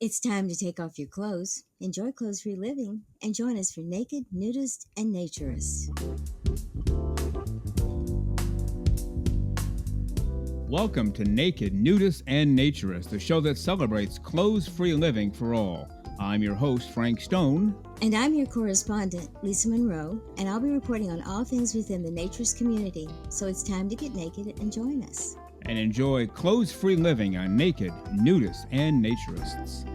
It's time to take off your clothes, enjoy clothes-free living, and join us for Naked, Nudists, and Naturists. Welcome to Naked, Nudists, and Naturists, the show that celebrates clothes-free living for all. I'm your host, Frank Stone. And I'm your correspondent, Lisa Monroe, and I'll be reporting on all things within the naturist community. So it's time to get naked and join us. And enjoy clothes-free living on Naked, Nudists, and Naturists.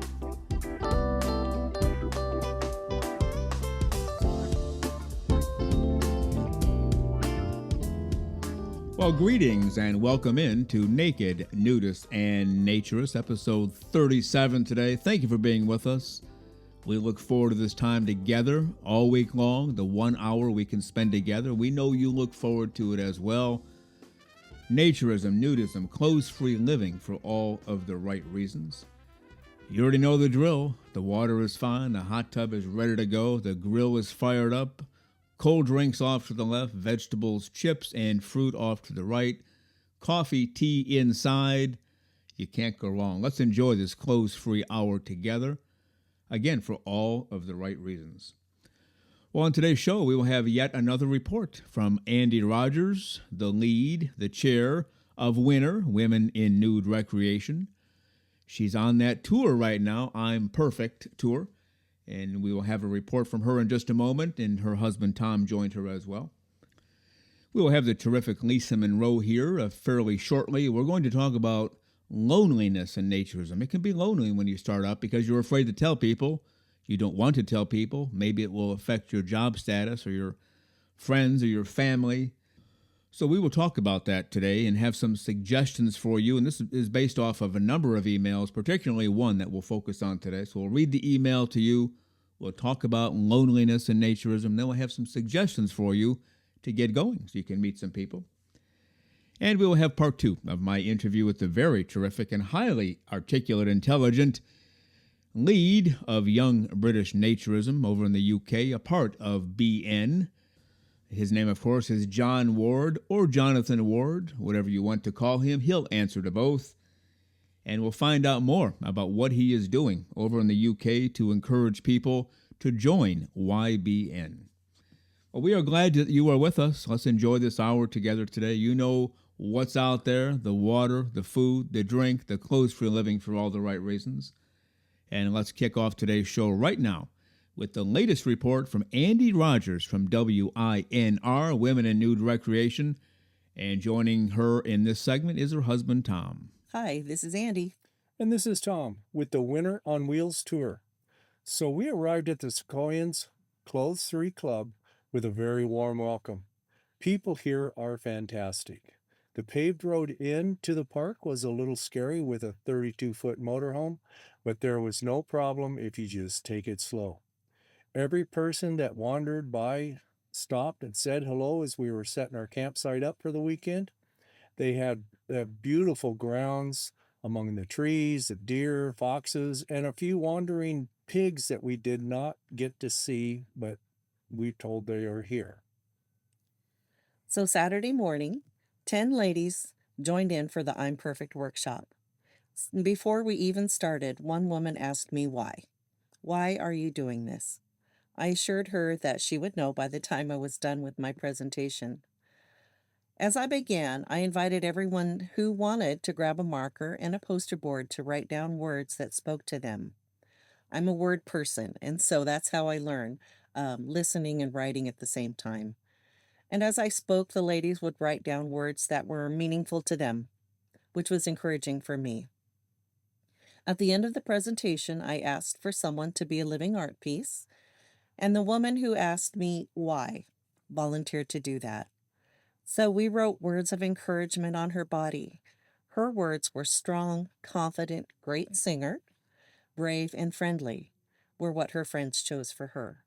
Well, greetings and welcome in to Naked, Nudists, and Naturists, episode 37 today. Thank you for being with us. We look forward to this time together all week long, the 1 hour we can spend together. We know you look forward to it as well. Naturism, nudism, clothes-free living for all of the right reasons. You already know the drill. The water is fine, the hot tub is ready to go, the grill is fired up, cold drinks off to the left, vegetables, chips, and fruit off to the right, coffee, tea inside. You can't go wrong. Let's enjoy this clothes-free hour together. Again, for all of the right reasons. Well, on today's show, we will have yet another report from ANDEE RODGERS, the lead, the chair of WINR, Women in Nude Recreation. She's on that tour right now, ImPerfect tour, and we will have a report from her in just a moment, and her husband Tom joined her as well. We will have the terrific Lisa Monroe here fairly shortly. We're going to talk about loneliness in naturism. It can be lonely when you start up because you're afraid to tell people. You don't want to tell people. Maybe it will affect your job status or your friends or your family. So we will talk about that today and have some suggestions for you. And this is based off of a number of emails, particularly one that we'll focus on today. So we'll read the email to you. We'll talk about loneliness in naturism. Then we'll have some suggestions for you to get going so you can meet some people. And we will have part two of my interview with the very terrific and highly articulate, intelligent lead of Young British Naturism over in the UK, a part of BN. His name, of course, is John Ward, or Jonathan Ward, whatever you want to call him. He'll answer to both. And we'll find out more about what he is doing over in the UK to encourage people to join YBN. Well, we are glad that you are with us. Let's enjoy this hour together today. You know what's out there, the water, the food, the drink, the clothes-free living for all the right reasons. And let's kick off today's show right now with the latest report from ANDEE RODGERS from WINR, Women in Nude Recreation. And joining her in this segment is her husband, Tom. Hi, this is Andy. And this is Tom with the WINR on Wheels tour. So we arrived at the Sequoians Clothes 3 Club with a very warm welcome. People here are fantastic. The paved road into the park was a little scary with a 32-foot motorhome, but there was no problem if you just take it slow. Every person that wandered by stopped and said hello as we were setting our campsite up for the weekend. They had beautiful grounds among the trees, the deer, foxes, and a few wandering pigs that we did not get to see, but we told they are here. So Saturday morning, 10 ladies joined in for the ImPerfect workshop. Before we even started, one woman asked me why. Why are you doing this? I assured her that she would know by the time I was done with my presentation. As I began, I invited everyone who wanted to grab a marker and a poster board to write down words that spoke to them. I'm a word person, and so that's how I learn, listening and writing at the same time. And as I spoke, the ladies would write down words that were meaningful to them, which was encouraging for me. At the end of the presentation, I asked for someone to be a living art piece, and the woman who asked me why volunteered to do that. So we wrote words of encouragement on her body. Her words were strong, confident, great singer, brave, and friendly were what her friends chose for her.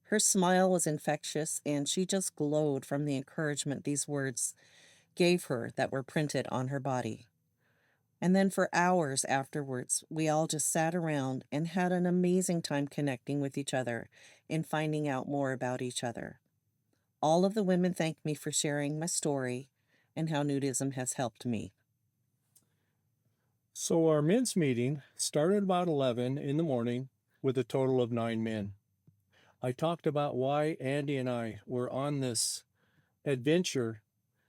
Her smile was infectious, and she just glowed from the encouragement these words gave her that were printed on her body. And then for hours afterwards, we all just sat around and had an amazing time connecting with each other and finding out more about each other. All of the women thanked me for sharing my story and how nudism has helped me. So our men's meeting started about 11 in the morning with a total of 9 men. I talked about why Andy and I were on this adventure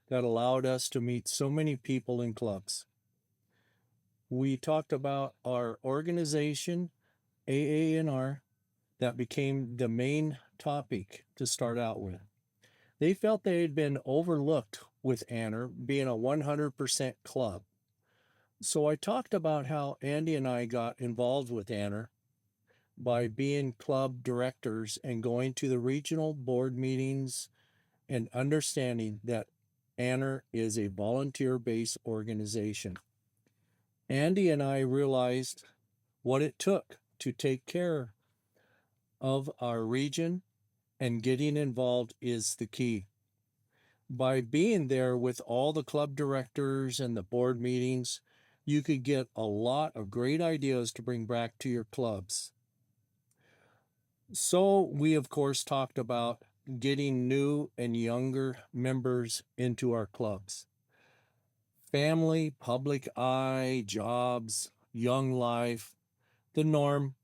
that allowed us to meet so many people in clubs. We talked about our organization, AANR, that became the main topic to start out with. They felt they had been overlooked with ANR being a 100% club. So I talked about how Andy and I got involved with ANR by being club directors and going to the regional board meetings and understanding that ANR is a volunteer-based organization. Andy and I realized what it took to take care of our region, and getting involved is the key. By being there with all the club directors and the board meetings, you could get a lot of great ideas to bring back to your clubs. So we, of course, talked about getting new and younger members into our clubs. Family, public eye, jobs, young life, the norm.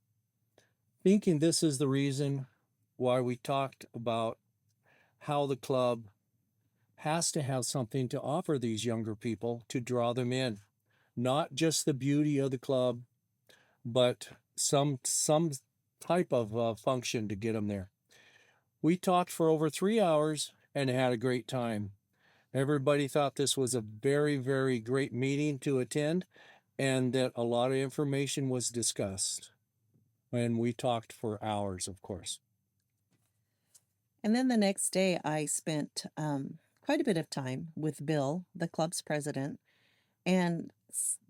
Thinking this is the reason why we talked about how the club has to have something to offer these younger people to draw them in. Not just the beauty of the club, but some type of function to get them there. We talked for over 3 hours and had a great time. Everybody thought this was a very, very great meeting to attend, and that a lot of information was discussed. And we talked for hours, of course. And then the next day, I spent quite a bit of time with Bill, the club's president, and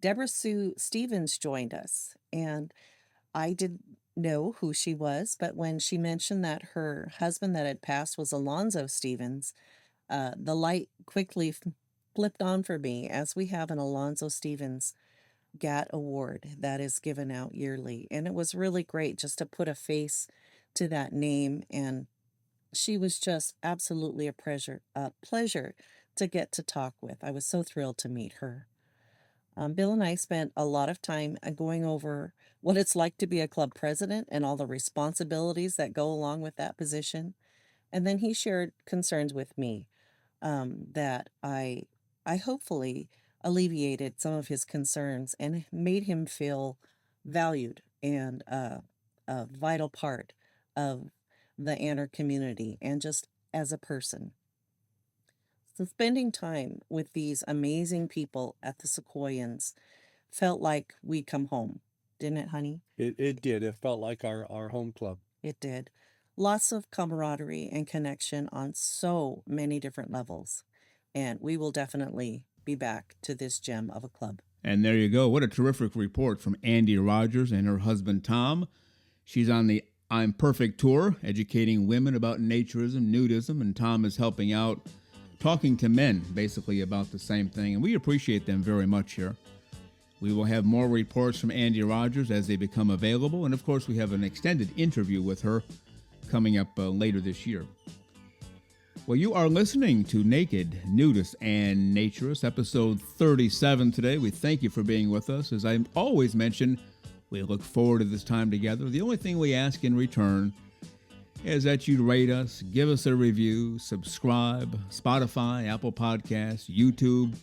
Deborah Sue Stevens joined us. And I didn't know who she was, but when she mentioned that her husband that had passed was Alonzo Stevens, the light quickly flipped on for me, as we have an Alonzo Stevens GAT award that is given out yearly. And it was really great just to put a face to that name. And she was just absolutely a pleasure to get to talk with. I was so thrilled to meet her. Bill and I spent a lot of time going over what it's like to be a club president and all the responsibilities that go along with that position. And then he shared concerns with me that I hopefully alleviated some of his concerns and made him feel valued and a vital part of the Anner community and just as a person. So spending time with these amazing people at the Sequoians felt like we'd come home, didn't it, honey? It did. It felt like our home club. It did. Lots of camaraderie and connection on so many different levels. And we will definitely be back to this gem of a club. And there you go. What a terrific report from ANDEE RODGERS and her husband, Tom. She's on the ImPerfect tour, educating women about naturism, nudism, and Tom is helping out, talking to men basically about the same thing. And we appreciate them very much here. We will have more reports from ANDEE RODGERS as they become available. And of course, we have an extended interview with her coming up later this year. Well, you are listening to Naked, Nudists, and Naturists, episode 37 today. We thank you for being with us. As I always mention, we look forward to this time together. The only thing we ask in return is that you rate us, give us a review, subscribe, Spotify, Apple Podcasts, YouTube.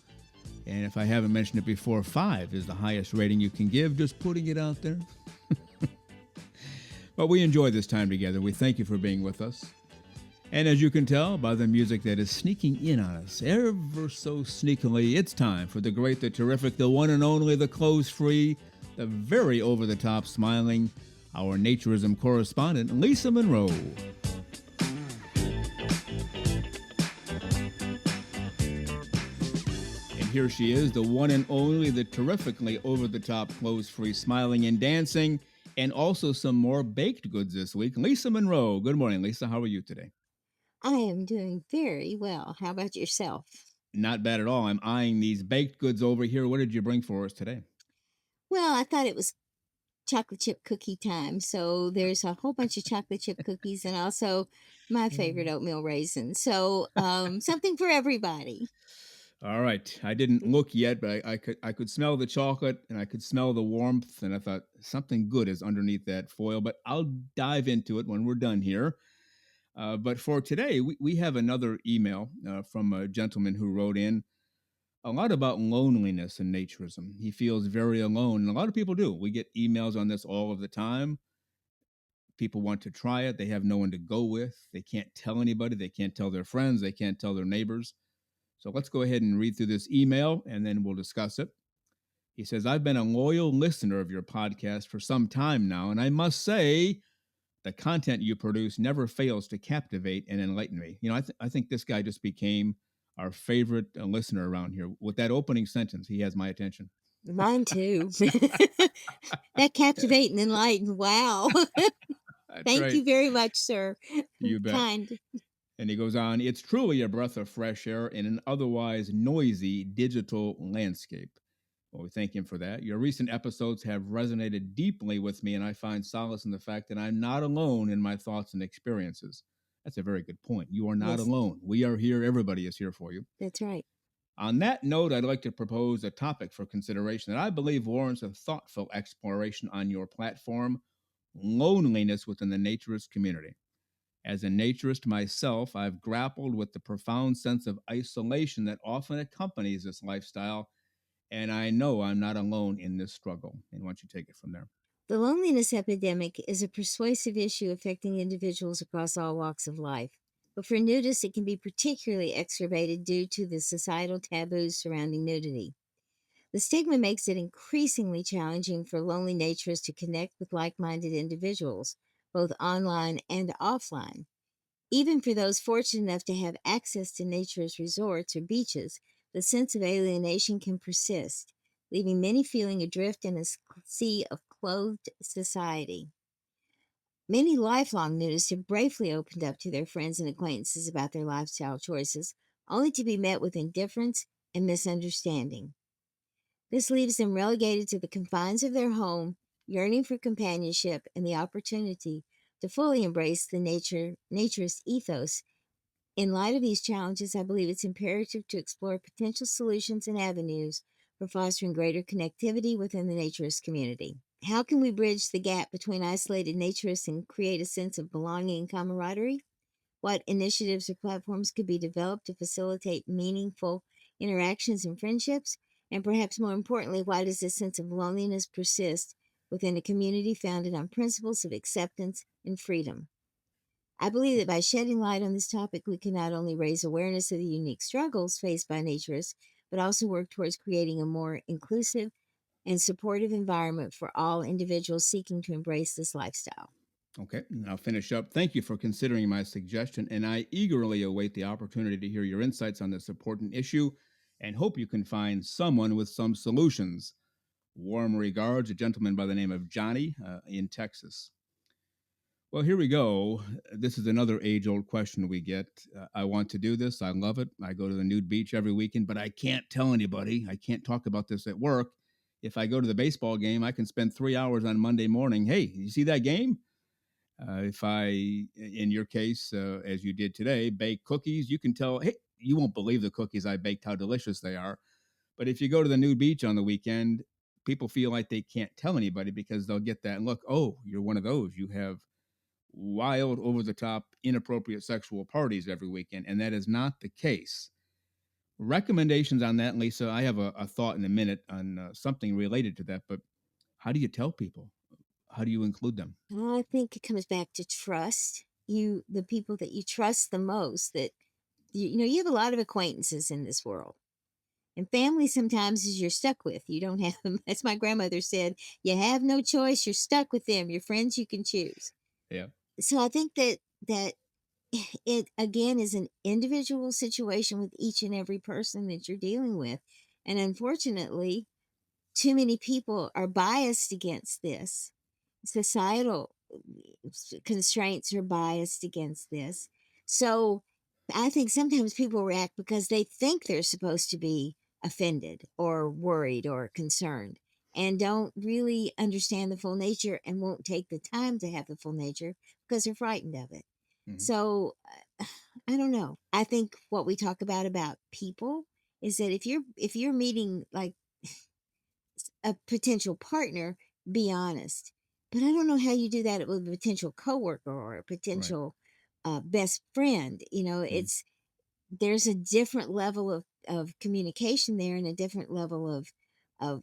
And if I haven't mentioned it before, 5 is the highest rating you can give, just putting it out there. But we enjoy this time together. We thank you for being with us. And as you can tell by the music that is sneaking in on us ever so sneakily, it's time for the great, the terrific, the one and only, the clothes-free, the very over-the-top smiling, our naturism correspondent, Lisa Monroe. And here she is, the one and only, the terrifically over-the-top, clothes-free, smiling and dancing, and also some more baked goods this week, Lisa Monroe. Good morning, Lisa. How are you today? I am doing very well. How about yourself? Not bad at all. I'm eyeing these baked goods over here. What did you bring for us today? Well, I thought it was chocolate chip cookie time. So there's a whole bunch of chocolate chip cookies and also my favorite oatmeal raisins. So something for everybody. All right. I didn't look yet, but I could smell the chocolate and I could smell the warmth, and I thought something good is underneath that foil. But I'll dive into it when we're done here. But for today, we have another email from a gentleman who wrote in a lot about loneliness and naturism. He feels very alone, and a lot of people do. We get emails on this all of the time. People want to try it. They have no one to go with. They can't tell anybody. They can't tell their friends. They can't tell their neighbors. So let's go ahead and read through this email and then we'll discuss it. He says, I've been a loyal listener of your podcast for some time now, and I must say the content you produce never fails to captivate and enlighten me. You know, I think this guy just became our favorite listener around here. With that opening sentence, he has my attention. Mine too. That captivate and enlighten. Wow. That's Thank right. you very much, sir. You bet. Kind. And he goes on, it's truly a breath of fresh air in an otherwise noisy digital landscape. Well, we thank him for that. Your recent episodes have resonated deeply with me, and I find solace in the fact that I'm not alone in my thoughts and experiences. That's a very good point. You are not Yes. alone. We are here. Everybody is here for you. That's right. On that note, I'd like to propose a topic for consideration that I believe warrants a thoughtful exploration on your platform: loneliness within the naturist community. As a naturist myself, I've grappled with the profound sense of isolation that often accompanies this lifestyle, and I know I'm not alone in this struggle. And why don't you take it from there? The loneliness epidemic is a persuasive issue affecting individuals across all walks of life. But for nudists, it can be particularly exacerbated due to the societal taboos surrounding nudity. The stigma makes it increasingly challenging for lonely naturists to connect with like minded individuals, both online and offline. Even for those fortunate enough to have access to naturist resorts or beaches, the sense of alienation can persist, leaving many feeling adrift in a sea of clothed society. Many lifelong nudists have bravely opened up to their friends and acquaintances about their lifestyle choices, only to be met with indifference and misunderstanding. This leaves them relegated to the confines of their home, yearning for companionship and the opportunity to fully embrace the naturist ethos. In light of these challenges, I believe it's imperative to explore potential solutions and avenues for fostering greater connectivity within the naturist community. How can we bridge the gap between isolated naturists and create a sense of belonging and camaraderie? What initiatives or platforms could be developed to facilitate meaningful interactions and friendships? And perhaps more importantly, why does this sense of loneliness persist within a community founded on principles of acceptance and freedom? I believe that by shedding light on this topic, we can not only raise awareness of the unique struggles faced by naturists, but also work towards creating a more inclusive and supportive environment for all individuals seeking to embrace this lifestyle. Okay, and I'll finish up. Thank you for considering my suggestion, and I eagerly await the opportunity to hear your insights on this important issue and hope you can find someone with some solutions. Warm regards, a gentleman by the name of Johnny in Texas. Well, here we go. This is another age old question we get. I want to do this. I love it. I go to the nude beach every weekend, but I can't tell anybody. I can't talk about this at work. If I go to the baseball game, I can spend 3 hours on Monday morning. Hey, you see that game? If I, in your case, as you did today, bake cookies, you can tell, hey, you won't believe the cookies I baked, how delicious they are. But if you go to the nude beach on the weekend, people feel like they can't tell anybody because they'll get that look. Oh, you're one of those. You have wild, over the top, inappropriate sexual parties every weekend. And that is not the case. Recommendations on that, Lisa. I have a thought in a minute on something related to that. But how do you tell people? How do you include them? Well, I think it comes back to trust. The people that you trust the most, that you have a lot of acquaintances in this world. And family sometimes is you're stuck with. You don't have them. As my grandmother said, you have no choice. You're stuck with them. Your friends you can choose. Yeah. So I think that it again is an individual situation with each and every person that you're dealing with. And unfortunately, too many people are biased against this. Societal constraints are biased against this. So I think sometimes people react because they think they're supposed to be offended or worried or concerned and don't really understand the full nature and won't take the time to have the full nature because they're frightened of it. Mhm. So I don't know. I think what we talk about people is that if you're meeting like a potential partner, be honest. But I don't know how you do that with a potential coworker or a Right. potential best friend. Mhm. It's there's a different level of communication there and a different level of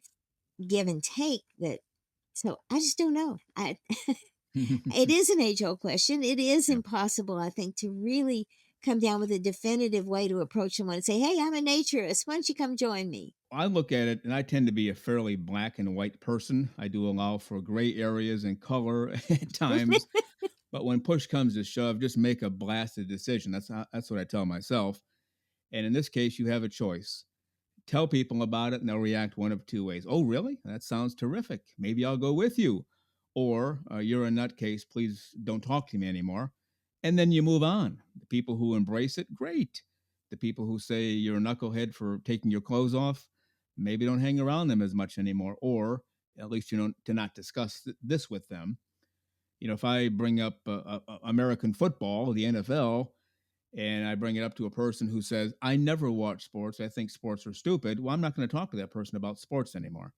give and take that. So I just don't know. It is an age-old question. It is Yeah. impossible, I think, to really come down with a definitive way to approach someone and say, "Hey, I'm a naturist. Why don't you come join me?" I look at it, and I tend to be a fairly black and white person. I do allow for gray areas and color at times, but when push comes to shove, just make a blasted decision. That's what I tell myself. And in this case, you have a choice. Tell people about it, and they'll react one of two ways. Oh, really? That sounds terrific. Maybe I'll go with you. Or you're a nutcase. Please don't talk to me anymore. And then you move on. The people who embrace it, great. The people who say you're a knucklehead for taking your clothes off, maybe don't hang around them as much anymore. Or at least you know to not discuss this with them. If I bring up American football, the NFL, and I bring it up to a person who says, I never watch sports, I think sports are stupid, well, I'm not going to talk to that person about sports anymore.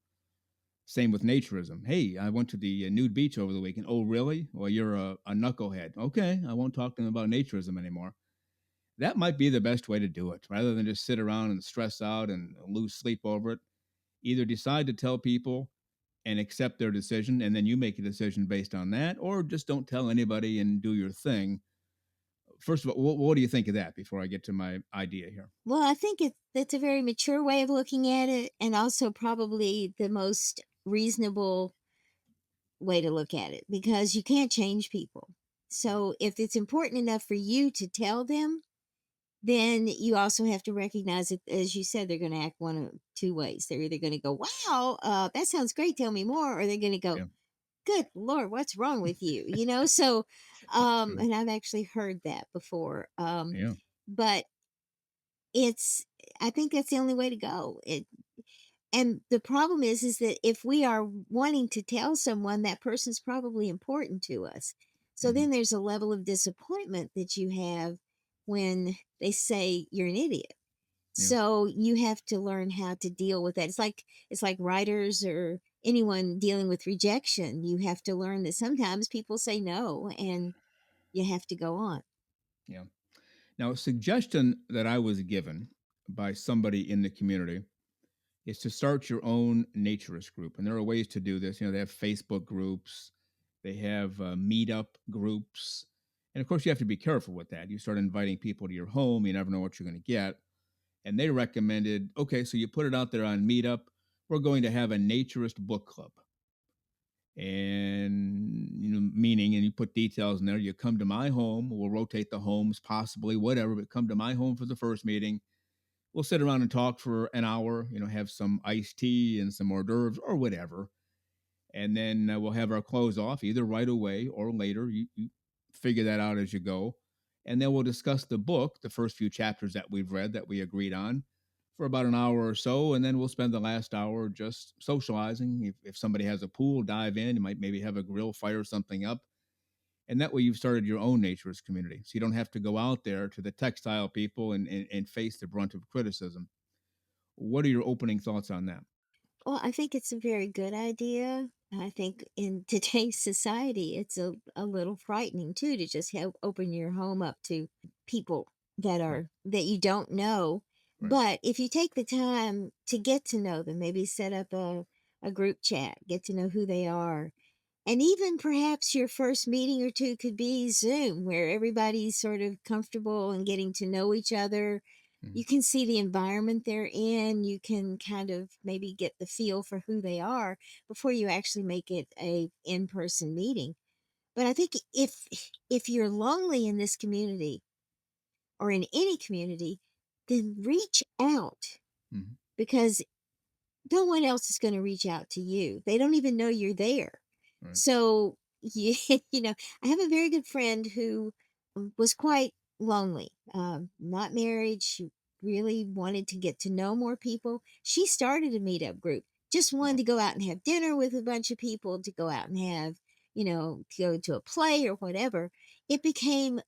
Same with naturism. Hey, I went to the nude beach over the weekend. Oh, really? Well, you're a knucklehead. Okay, I won't talk to them about naturism anymore. That might be the best way to do it rather than just sit around and stress out and lose sleep over it. Either decide to tell people and accept their decision, and then you make a decision based on that, or just don't tell anybody and do your thing. First of all, what do you think of that before I get to my idea here? Well, I think that's a very mature way of looking at it, and also probably the most reasonable way to look at it because you can't change people. So if it's important enough for you to tell them, then you also have to recognize that, as you said, they're going to act one of two ways. They're either going to go, "Wow, that sounds great. Tell me more," or they're going to go, Yeah, "Good Lord, what's wrong with you?" So, that's true. and I've actually heard that before. Yeah. But it's, I think that's the only way to go. And the problem is that if we are wanting to tell someone, that person's probably important to us. So Mhm. then there's a level of disappointment that you have when they say you're an idiot. Yeah. So you have to learn how to deal with that. It's like writers or anyone dealing with rejection. You have to learn that sometimes people say no and you have to go on. Yeah. Now, a suggestion that I was given by somebody in the community is to start your own naturist group. And there are ways to do this. They have Facebook groups, they have meetup groups. And of course, you have to be careful with that. You start inviting people to your home, you never know what you're going to get. And they recommended, okay, so you put it out there on Meetup. We're going to have a naturist book club. And meaning, and you put details in there, you come to my home, we'll rotate the homes, possibly whatever, but come to my home for the first meeting. We'll sit around and talk for an hour, have some iced tea and some hors d'oeuvres or whatever, and then we'll have our clothes off either right away or later. You figure that out as you go, and then we'll discuss the book, the first few chapters that we've read that we agreed on, for about an hour or so, and then we'll spend the last hour just socializing. If somebody has a pool, dive in. You might maybe have a grill, fire something up, and that way you've started your own naturist community, so you don't have to go out there to the textile people and face the brunt of criticism. What are your opening thoughts on that? Well, I think it's a very good idea. I think in today's society, it's a little frightening too to just have open your home up to people Right, that you don't know. right. But if you take the time to get to know them, maybe set up a group chat, get to know who they are, and even perhaps your first meeting or two could be Zoom, where everybody's sort of comfortable and getting to know each other. Mhm. You can see the environment they're in. You can kind of maybe get the feel for who they are before you actually make it a in-person meeting. But I think if you're lonely in this community or in any community, then reach out Mhm. because no one else is going to reach out to you. They don't even know you're there. Right. So, you, I have a very good friend who was quite lonely, not married. She really wanted to get to know more people. She started a meetup group, just wanted Wow. to go out and have dinner with a bunch of people, to go out and have, go to a play or whatever. It became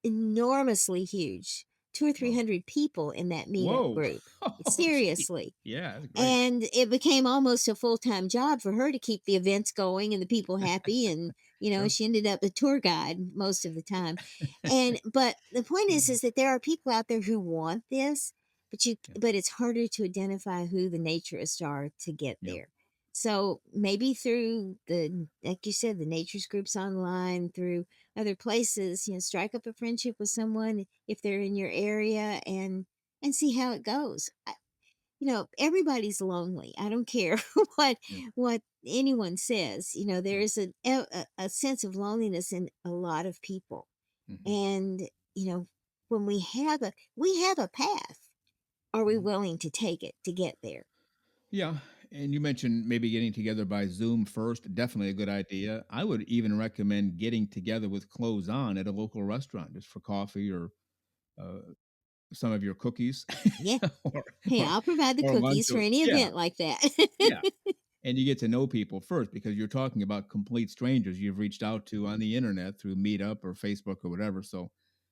enormously huge. two or three Wow. hundred people in that meetup Whoa. group. Oh, gee. Seriously. Yeah, that's great. And it became almost a full-time job for her to keep the events going and the people happy, and, Sure. she ended up a tour guide most of the time. And but the point Yeah. is that there are people out there who want this, Yeah. but it's harder to identify who the naturists are to get Yeah. there. So maybe through the, like you said, the natures groups online, through other places, strike up a friendship with someone if they're in your area, and see how it goes. Everybody's lonely. I don't care Yeah. what anyone says. Yeah. There is a sense of loneliness in a lot of people. Hmm. And, when we have a path, are we Hmm. willing to take it to get there? Yeah. And you mentioned maybe getting together by Zoom first. Definitely a good idea. I would even recommend getting together with clothes on at a local restaurant just for coffee or uh, some of your cookies Yeah. or, Hey, or, I'll provide the or lunch. cookies for Or, any yeah. event like that. Yeah. And you get to know people first because you're talking about complete strangers you've reached out to on the internet through Meetup or Facebook or whatever. So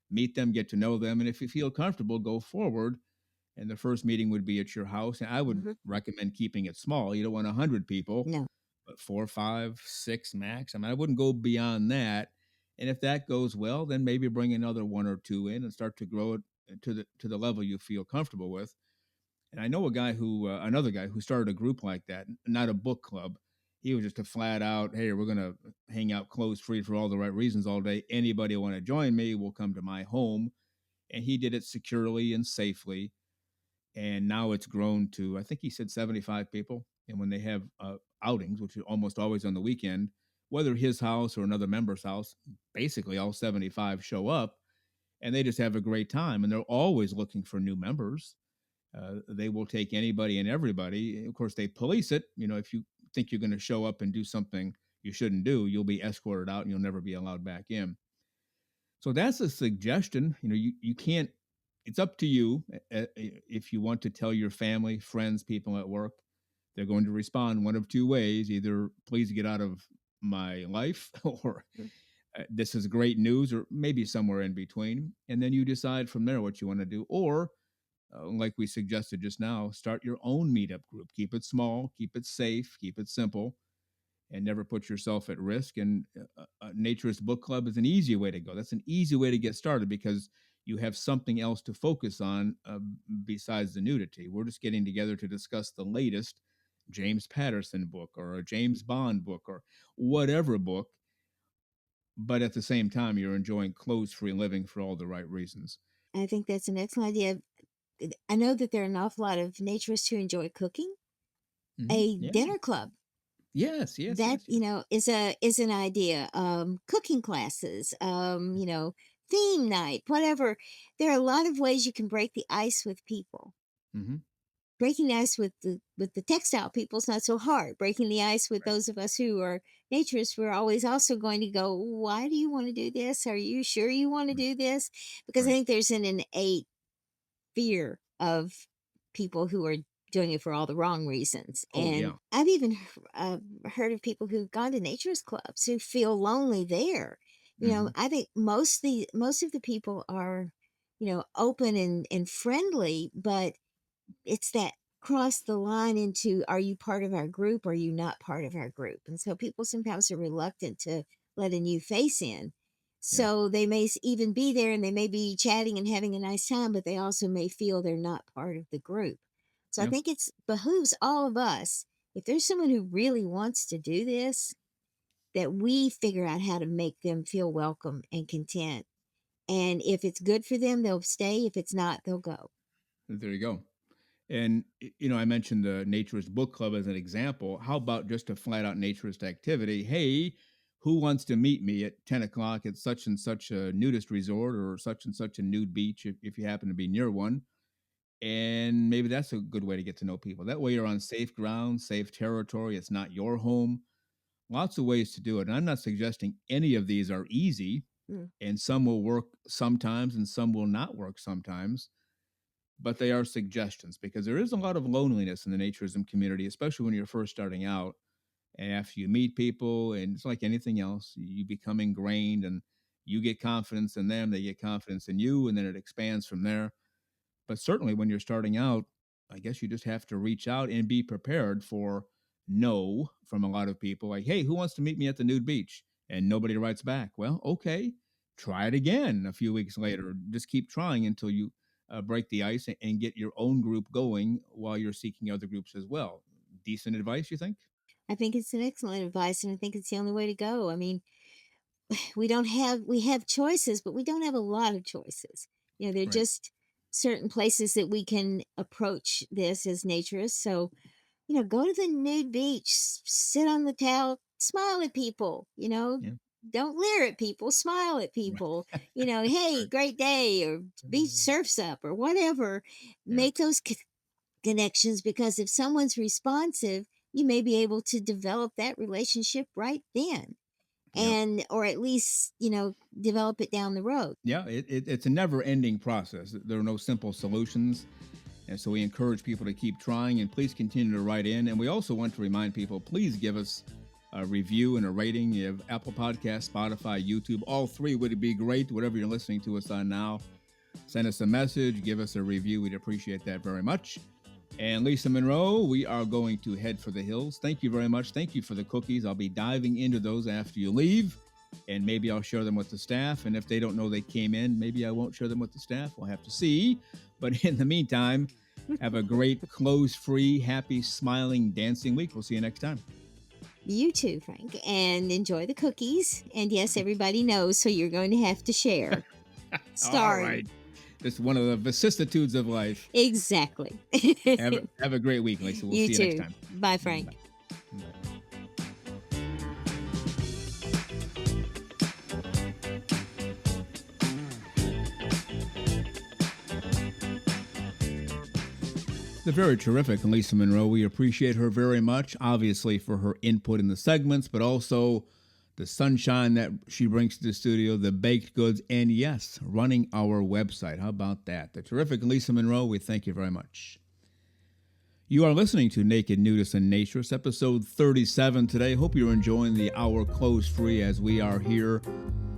meet them, get to know them. And if you feel comfortable, go forward. And the first meeting would be at your house. And I would Mhm. recommend keeping it small. You don't want 100 people, No, but four, five, six max. I mean, I wouldn't go beyond that. And if that goes well, then maybe bring another one or two in and start to grow it to the level you feel comfortable with. And I know another guy who started a group like that, not a book club. He was just a flat out, hey, we're going to hang out clothes free for all the right reasons all day. Anybody want to join me will come to my home. And he did it securely and safely. And now it's grown to, I think he said 75 people. And when they have outings, which are almost always on the weekend, whether his house or another member's house, basically all 75 show up and they just have a great time. And they're always looking for new members. They will take anybody and everybody. Of course, they police it. If you think you're going to show up and do something you shouldn't do, you'll be escorted out and you'll never be allowed back in. So that's a suggestion. You can't, it's up to you if you want to tell your family, friends, people at work. They're going to respond one of two ways: either please get out of my life, or mm, this is great news, or maybe somewhere in between. And then you decide from there what you want to do. Or like we suggested just now, start your own meetup group. Keep it small, keep it safe, keep it simple, and never put yourself at risk. And a naturist book club is an easy way to go. That's an easy way to get started because you have something else to focus on besides the nudity. We're just getting together to discuss the latest James Patterson book or a James Bond book or whatever book. But at the same time, you're enjoying clothes free living for all the right reasons. I think that's an excellent idea. I know that there are an awful lot of naturists who enjoy cooking. A Yeah. dinner club, Yes. Yes. that Yes. Yes. is an idea. Cooking classes, theme night, whatever. There are a lot of ways you can break the ice with people. Mm-hmm. Breaking the ice with the textile people is not so hard. Breaking the ice with Right. those of us who are naturists, we're always also going to go, why do you want to do this? Are you sure you want to Right. do this? Because I Right. think there's an innate fear of people who are doing it for all the wrong reasons. Oh And yeah. I've even heard of people who've gone to naturist clubs who feel lonely there. Mm-hmm. I think most of the people are, open and friendly, but it's that cross the line into, are you part of our group? Or are you not part of our group? And so people sometimes are reluctant to let a new face in. Yeah. So they may even be there and they may be chatting and having a nice time, but they also may feel they're not part of the group. So I Yeah. think it's behooves all of us, if there's someone who really wants to do this, that we figure out how to make them feel welcome and content. And if it's good for them, they'll stay. If it's not, they'll go. There you go. And I mentioned the naturist book club as an example. How about just a flat out naturist activity? Hey, who wants to meet me at 10 o'clock at such and such a nudist resort or such and such a nude beach if you happen to be near one? And maybe that's a good way to get to know people. That way you're on safe ground, safe territory. It's not your home. Lots of ways to do it. And I'm not suggesting any of these are easy, Mm. and some will work sometimes and some will not work sometimes, but they are suggestions because there is a lot of loneliness in the naturism community, especially when you're first starting out. And after you meet people, and it's like anything else, you become ingrained and You get confidence in them, they get confidence in you, and then it expands from there. But certainly when you're starting out, I guess you just have to reach out and be prepared for no from a lot of people. Like, hey, who wants to meet me at the nude beach? And nobody writes back. Well, okay, try it again a few weeks later. Just keep trying until you break the ice and get your own group going while you're seeking other groups as well. Decent advice, you think? I think it's an excellent advice, and I think it's the only way to go. I mean, we have choices, but we don't have a lot of choices. There are Right. just certain places that we can approach this as naturists. So, go to the nude beach, sit on the towel, smile at people, Yeah. don't leer at people, smile at people, hey, Right. great day, or beach surfs up, or whatever. Yeah. Make those connections, because if someone's responsive, you may be able to develop that relationship right then, Yeah. and or at least develop it down the road. Yeah. It's a never ending process. There are no simple solutions. And so we encourage people to keep trying, and please continue to write in. And we also want to remind people, please give us a review and a rating. You have Apple Podcasts, Spotify, YouTube. All three would be great, whatever you're listening to us on now. Send us a message, give us a review. We'd appreciate that very much. And Lisa Monroe, we are going to head for the hills. Thank you very much. Thank you for the cookies. I'll be diving into those after you leave, and maybe I'll share them with the staff. And if they don't know they came in, maybe I won't share them with the staff. We'll have to see. But in the meantime, have a great, clothes-free, happy, smiling, dancing week. We'll see you next time. You too, Frank, and enjoy the cookies. And yes, everybody knows, so you're going to have to share. Sorry. All right. It's one of the vicissitudes of life. Exactly. Have a great week, Lisa. We'll see you next time. Bye, Frank. Bye. The very terrific Lisa Monroe. We appreciate her very much, obviously, for her input in the segments, but also the sunshine that she brings to the studio, the baked goods, and yes, running our website. How about that? The terrific Lisa Monroe, we thank you very much. You are listening to Naked Nudists and Naturists, episode 37 today. Hope you're enjoying the hour clothes-free as we are here.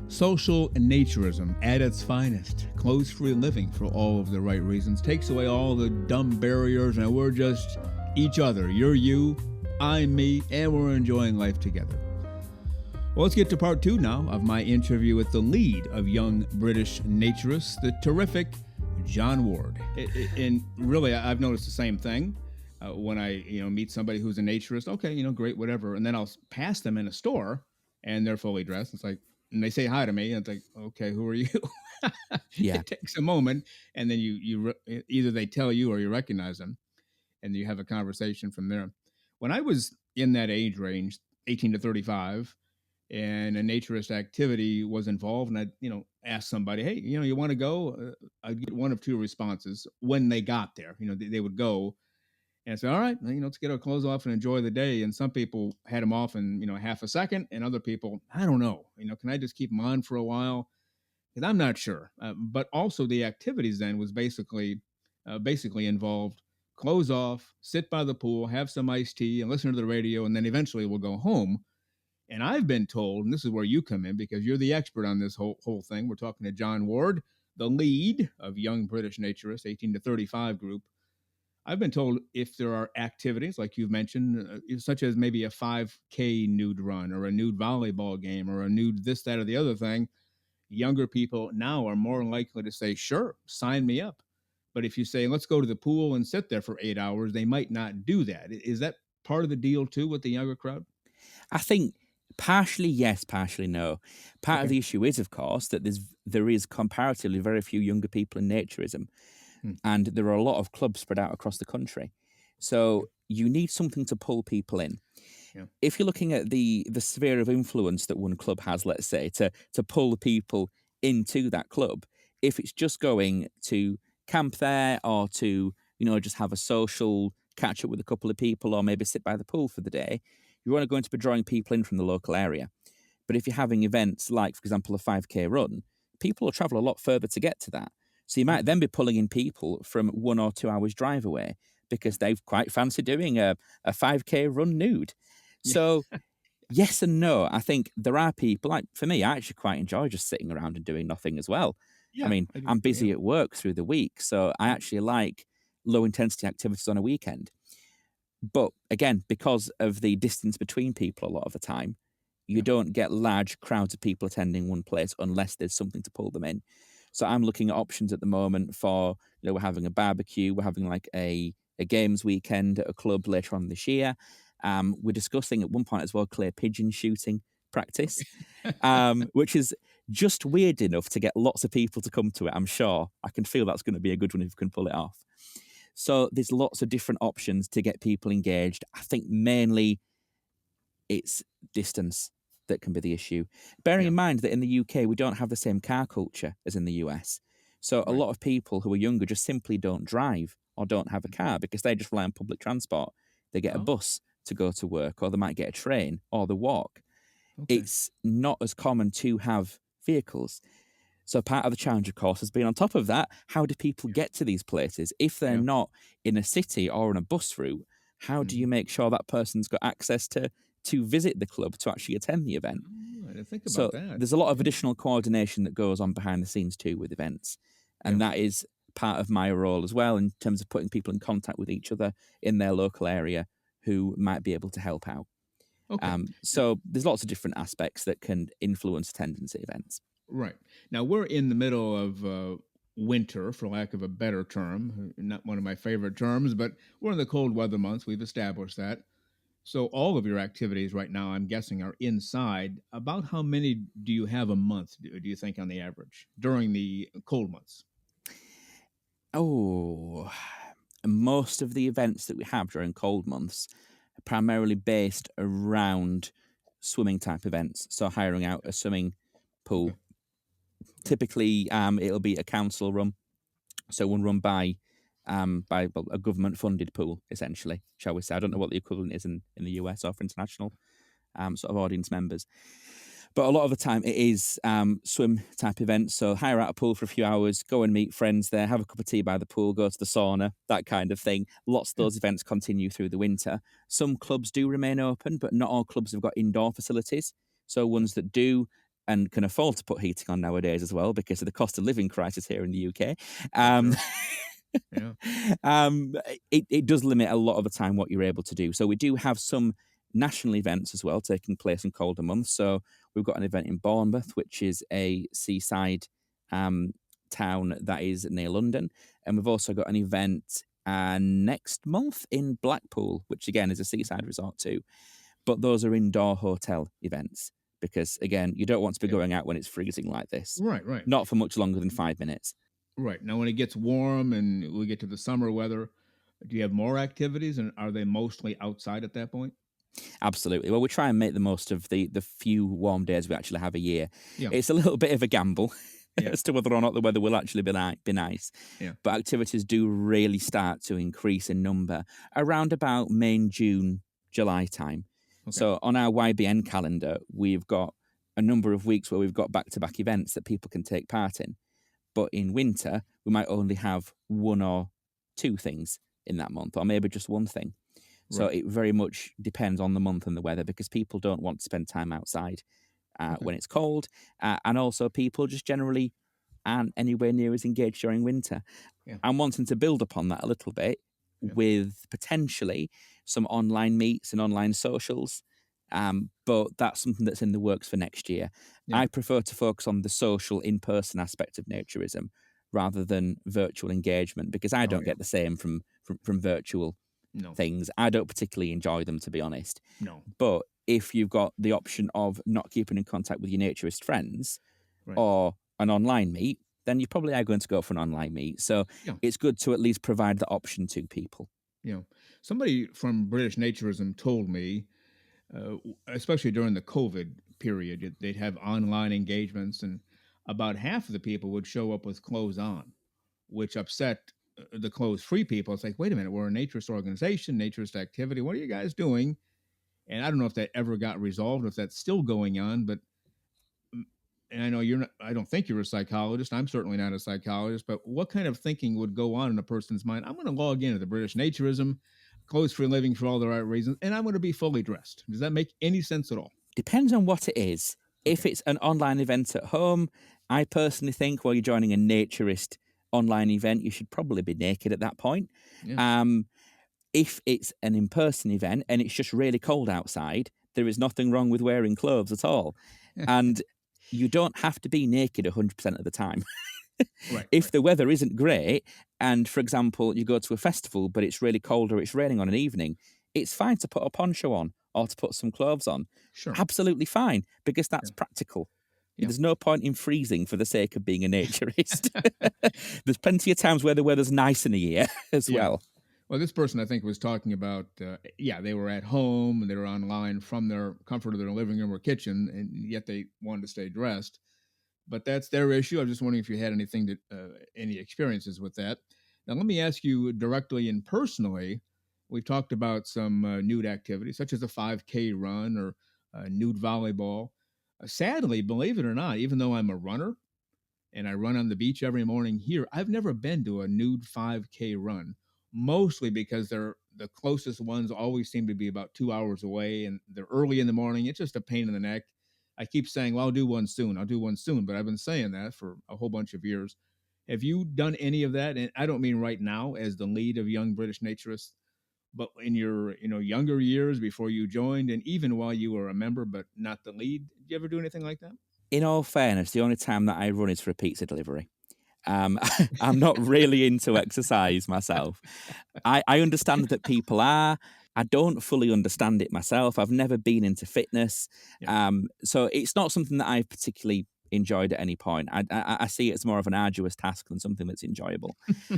Social naturism at its finest. Clothes-free living for all of the right reasons. Takes away all the dumb barriers, and we're just each other. You're you, I'm me, and we're enjoying life together. Well, let's get to part 2 now of my interview with the lead of Young British Naturists, the terrific John Ward. And really, I've noticed the same thing. When I meet somebody who's a naturist, okay, great, whatever. And then I'll pass them in a store, and they're fully dressed. It's like, and they say hi to me, and it's like, okay, who are you? Yeah. It takes a moment, and then you either they tell you or you recognize them, and you have a conversation from there. When I was in that age range, 18 to 35, and a naturist activity was involved, and I asked somebody, hey, you want to go? I'd get one of two responses when they got there. They would go. And I said, all right, let's get our clothes off and enjoy the day. And some people had them off in, half a second. And other people, I don't know, can I just keep them on for a while? Because I'm not sure. But also the activities then was basically involved clothes off, sit by the pool, have some iced tea and listen to the radio. And then eventually we'll go home. And I've been told, and this is where you come in because you're the expert on this whole thing. We're talking to John Ward, the lead of Young British Naturists, 18 to 35 group. I've been told if there are activities like you've mentioned, such as maybe a 5K nude run or a nude volleyball game or a nude this, that, or the other thing, younger people now are more likely to say, sure, sign me up. But if you say, let's go to the pool and sit there for 8 hours, they might not do that. Is that part of the deal too with the younger crowd? I think partially yes, partially no. Part of the issue is, of course, that there is comparatively very few younger people in naturism. And there are a lot of clubs spread out across the country. So you need something to pull people in. Yeah. If you're looking at the sphere of influence that one club has, let's say, to pull the people into that club, if it's just going to camp there or to, just have a social catch up with a couple of people or maybe sit by the pool for the day, you're only going to be drawing people in from the local area. But if you're having events like, for example, a 5K run, people will travel a lot further to get to that. So you might then be pulling in people from 1 or 2 hours drive away because they've quite fancy doing a 5K run nude. So Yes and no. I think there are people, like for me, I actually quite enjoy just sitting around and doing nothing as well. I Yeah, mean, I do I'm too. Yeah, busy at work through the week, so I yeah, actually like low intensity activities on a weekend. But again, because of the distance between people a lot of the time, you yeah. don't get large crowds of people attending one place unless there's something to pull them in. So I'm looking at options at the moment for, we're having a barbecue, we're having like a games weekend at a club later on this year. We're discussing at one point as well clay pigeon shooting practice, which is just weird enough to get lots of people to come to it. I'm sure I can feel that's going to be a good one if we can pull it off. So there's lots of different options to get people engaged. I think mainly it's distance that can be the issue. Bearing Yeah, in mind that in the UK, we don't have the same car culture as in the US. So a right. lot of people who are younger just simply don't drive or don't have a Mhm. car because they just rely on public transport. They get a Oh, bus to go to work, or they might get a train, or they walk. okay. It's not as common to have vehicles. So part of the challenge, of course, has been on top of that, how do people Yeah, get to these places? If they're yeah. not in a city or on a bus route, how do you Mhm. make sure that person's got access to visit the club to actually attend the event? Oh, I didn't think about So that. there's a lot of Yeah, additional coordination that goes on behind the scenes too with events. yeah. And that is part of my role as well in terms of putting people in contact with each other in their local area who might be able to help out. Okay. Now, So there's lots of different aspects that can influence attendance at events. right. Now we're in the middle of winter, for lack of a better term. Not one of my favorite terms, but we're in the cold weather months. We've established that. So all of your activities right now, I'm guessing, are inside. About how many do you have a month? Do you think on the average during the cold months? Oh, most of the events that we have during cold months are primarily based around swimming type events. So hiring out a swimming Okay. pool. Typically, it'll be a council run, so one run by well, a government funded pool, essentially, shall we say. I don't know what the equivalent is in the US or for international sort of audience members. But a lot of the time it is swim type events. So hire out a pool for a few hours, go and meet friends there, have a cup of tea by the pool, go to the sauna, that kind of thing. Lots of Yeah. those events continue through the winter. Some clubs do remain open, but not all clubs have got indoor facilities. So ones that do and can afford to put heating on nowadays as well because of the cost of living crisis here in the UK. For Um, sure. Yeah. um, it does limit a lot of the time what you're able to do. So we do have some national events as well taking place in colder months. So we've got an event in Bournemouth, which is a seaside town that is near London. And we've also got an event next month in Blackpool, which again is a seaside resort too. But those are indoor hotel events because, again, you don't want to be Yeah. going out when it's freezing like this. Right. Right. Not for much longer than 5 minutes. Right. Now, when it gets warm and we get to the summer weather, do you have more activities, and are they mostly outside at that point? Absolutely. Well, we try and make the most of the few warm days we actually have a year. Yeah. It's a little bit of a gamble Yeah. as to whether or not the weather will actually be nice. Yeah. But activities do really start to increase in number around about May, June, July time. Okay. So on our YBN calendar, we've got a number of weeks where we've got back-to-back events that people can take part in. But in winter, we might only have one or two things in that month, or maybe just one thing. So Right. it very much depends on the month and the weather because people don't want to spend time outside Okay. when it's cold. And also, people just generally aren't anywhere near as engaged during winter. Yeah. I'm wanting to build upon that a little bit Yeah. with potentially some online meets and online socials. But that's something that's in the works for next year. Yeah. I prefer to focus on the social, in person aspect of naturism rather than virtual engagement because I Oh, don't yeah. get the same from virtual No. things. I don't particularly enjoy them, to be honest. No. But if you've got the option of not keeping in contact with your naturist friends Right. or an online meet, then you probably are going to go for an online meet. So Yeah. it's good to at least provide the option to people. Yeah. Somebody from British Naturism told me, especially during the COVID period, they'd have online engagements, and about half of the people would show up with clothes on, which upset the clothes free people. It's like, wait a minute, we're a naturist organization, naturist activity. What are you guys doing? And I don't know if that ever got resolved, if that's still going on, but and I know you're not, I don't think you're a psychologist. I'm certainly not a psychologist, but what kind of thinking would go on in a person's mind? I'm going to log into the British Naturism, clothes for a living for all the right reasons, and I'm going to be fully dressed. Does that make any sense at all? Depends on what it is. If Okay. it's an online event at home, I personally think while you're joining a naturist online event, you should probably be naked at that point. Yeah. If it's an in-person event and it's just really cold outside, there is nothing wrong with wearing clothes at all. And you don't have to be naked 100% of the time. Right. If Right. the weather isn't great, and for example, you go to a festival, but it's really cold or it's raining on an evening, it's fine to put a poncho on or to put some clothes on. Sure. Absolutely fine, because that's Yeah. practical. Yeah. There's no point in freezing for the sake of being a naturist. There's plenty of times where the weather's nice in a year as Yeah. well. Well, this person I think was talking about, they were at home and they were online from their comfort of their living room or kitchen, and yet they wanted to stay dressed. But that's their issue. I was just wondering if you had any experiences with that. Now, let me ask you directly and personally. We've talked about some nude activities, such as a 5K run or nude volleyball. Sadly, believe it or not, even though I'm a runner and I run on the beach every morning here, I've never been to a nude 5K run, mostly because they're the closest ones always seem to be about 2 hours away and they're early in the morning. It's just a pain in the neck. I keep saying, well, I'll do one soon. I'll do one soon. But I've been saying that for a whole bunch of years. Have you done any of that? And I don't mean right now as the lead of Young British Naturists, but in your younger years before you joined and even while you were a member but not the lead, did you ever do anything like that? In all fairness, the only time that I run is for a pizza delivery. I'm not really into exercise myself. I understand that people are. I don't fully understand it myself. I've never been into fitness. Yeah. So it's not something that I've particularly enjoyed at any point. I see it as more of an arduous task than something that's enjoyable.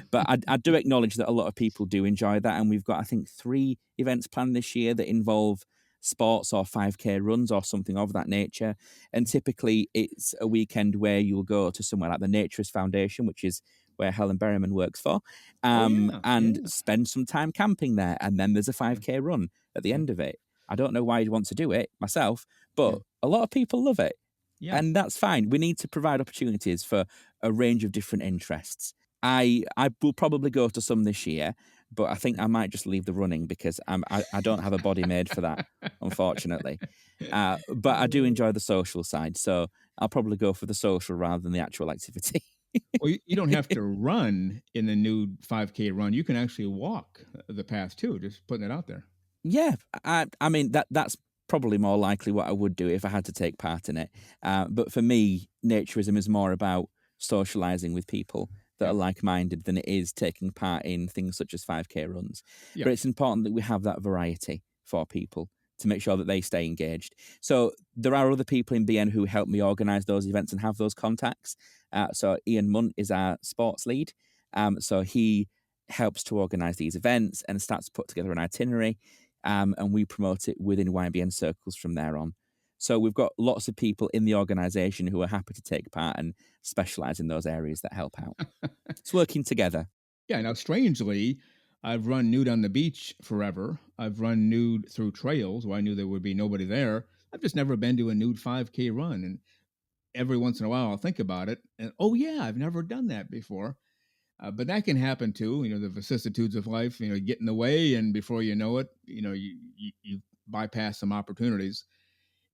But I do acknowledge that a lot of people do enjoy that. And we've got, I think, 3 events planned this year that involve sports or 5K runs or something of that nature. And typically it's a weekend where you'll go to somewhere like the Naturist Foundation, which is where Helen Berryman works for, Oh yeah. and Yeah. spend some time camping there. And then there's a 5K run at the Yeah. end of it. I don't know why you'd want to do it myself, but Yeah. a lot of people love it. Yeah. And that's fine. We need to provide opportunities for a range of different interests. I will probably go to some this year, but I think I might just leave the running because I don't have a body made for that, unfortunately. But I do enjoy the social side, so I'll probably go for the social rather than the actual activity. Well, you don't have to run in the nude 5K run. You can actually walk the path too, just putting it out there. Yeah, I mean that's probably more likely what I would do if I had to take part in it. But for me, naturism is more about socializing with people that Yeah. are like-minded than it is taking part in things such as 5K runs. Yeah. But it's important that we have that variety for people to make sure that they stay engaged. So there are other people in BN who help me organise those events and have those contacts. So Ian Munt is our sports lead. So he helps to organise these events and starts to put together an itinerary. And we promote it within YBN circles from there on. So we've got lots of people in the organisation who are happy to take part and specialise in those areas that help out. It's working together. Yeah. Now, strangely, I've run nude on the beach forever. I've run nude through trails where I knew there would be nobody there. I've just never been to a nude 5K run. And every once in a while, I'll think about it. And oh, yeah, I've never done that before. But that can happen too. The vicissitudes of life, get in the way. And before you know it, you bypass some opportunities.